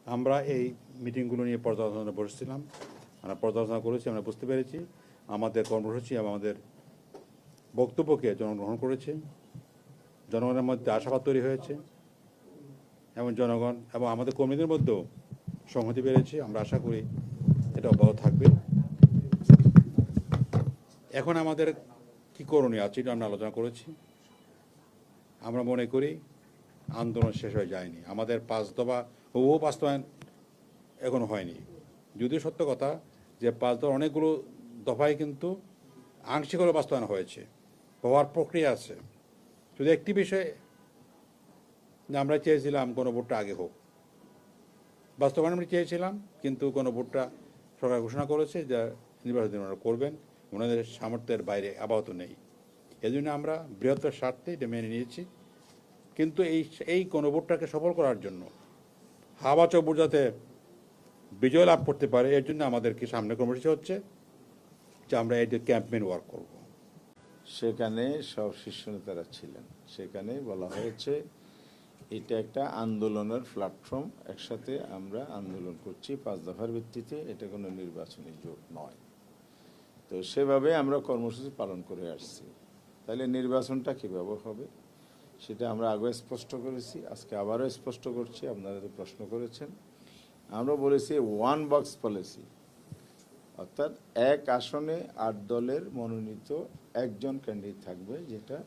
আমরা এই মিটিংগুলো নিয়ে পর্যালোচনা বসেছিলাম, আমরা পর্যালোচনা করেছি, আমরা বুঝতে পেরেছি আমাদের কর্মসূচি এবং আমাদের বক্তব্যকে জনগণ গ্রহণ করেছে, জনগণের মধ্যে আশাবাদ তৈরি হয়েছে এবং জনগণ এবং আমাদের কর্মীদের মধ্যেও সংহতি বেড়েছে। আমরা আশা করি এটা অব্যাহত থাকবে। এখন আমাদের কী করণীয় আছে এটা আমরা আলোচনা করেছি। আমরা মনে করি আন্দোলন শেষ হয়ে যায়নি, আমাদের 5 দফা হুবহু বাস্তবায়ন এখনো হয়নি। যদিও সত্য কথা যে 5 দফার অনেকগুলো দফায় কিন্তু আংশিকভাবে বাস্তবায়ন হয়েছে, হওয়ার প্রক্রিয়া আছে। শুধু একটি বিষয়ে আমরা চেয়েছিলাম গণভোটটা আগে হোক, বাস্তবায়ন আমরা চেয়েছিলাম, কিন্তু গণভোটটা সরকার ঘোষণা করেছে যে নির্বাচন ওনারা করবেন, ওনাদের সামর্থ্যের বাইরে আপাতত নেই। এই জন্য আমরা বৃহত্তর স্বার্থে এটা মেনে নিয়েছি। কিন্তু এই গণভোটটাকে সফল করার জন্য হাওয়া চৌবুর যাতে বিজয় লাভ করতে পারে, এর জন্য আমাদেরকে সামনে কর্মসূচি হচ্ছে যে আমরা এই ক্যাম্পেইন ওয়ার্ক করব। সেখানে সব শীর্ষ নেতারা ছিলেন। সেখানে বলা হয়েছে এটা একটা আন্দোলনের প্ল্যাটফর্ম, একসাথে আমরা আন্দোলন করছি 5 দফার ভিত্তিতে, এটা কোনো নির্বাচনী জোট নয়। তো সেভাবে আমরা কর্মসূচি পালন করে আসছি। তাহলে নির্বাচনটা কীভাবে হবে সেটা আমরা আগে স্পষ্ট করেছি, আজকে আবারও স্পষ্ট করছি। আপনারা তো প্রশ্ন করেছেন, আমরা বলেছি 1 বক্স পলিসি, অর্থাৎ এক আসনে 8 দলের মনোনীত একজন ক্যান্ডিডেট থাকবে, যেটা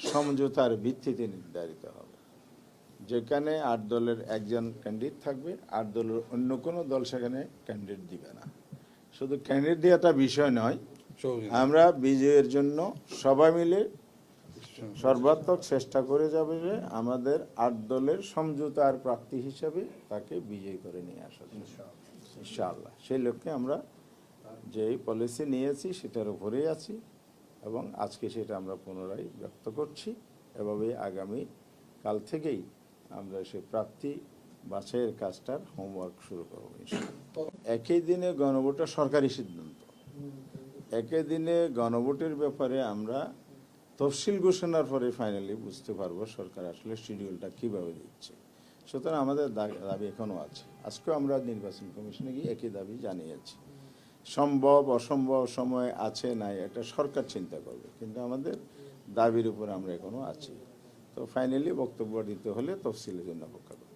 সমঝোতার ভিত্তিতে নির্ধারিত হবে। যেখানে 8 দলের একজন ক্যান্ডিডেট থাকবে, 8 দলের অন্য কোনো দল সেখানে ক্যান্ডিডেট দিবে না। শুধু ক্যান্ডিডেট দেওয়াটা বিষয় নয়, আমরা বিজয়ের জন্য সবাই মিলে সর্বাত্মক চেষ্টা করে যাবে যে আমাদের 8 দলের সমঝোতার প্রার্থী হিসাবে তাকে বিজয়ী করে নিয়ে আসা ইনশাআল্লাহ। সেই লক্ষ্যে আমরা যে পলিসি নিয়েছি সেটার উপরেই আছি এবং আজকে সেটা আমরা পুনরায় ব্যক্ত করছি। এভাবে আগামী কাল থেকেই আমরা সেই প্রার্থী বাছাইয়ের কাজটার হোমওয়ার্ক শুরু করব ইনশাআল্লাহ। একই দিনে গণভোটটা সরকারি সিদ্ধান্ত। একই দিনে গণভোটের ব্যাপারে আমরা তফসিল ঘোষণার পরে ফাইনালি বুঝতে পারবো সরকার আসলে শিডিউলটা কীভাবে দিচ্ছে। সুতরাং আমাদের দাবি এখনও আছে। আজকেও আমরা নির্বাচন কমিশনে গিয়ে একই দাবি জানিয়েছি। সম্ভব অসম্ভব সময় আছে নাই এটা সরকার চিন্তা করবে, কিন্তু আমাদের দাবির উপর আমরা এখনও আছি। তো ফাইনালি বক্তব্য দিতে হলে তফসিলের জন্য অপেক্ষা করব।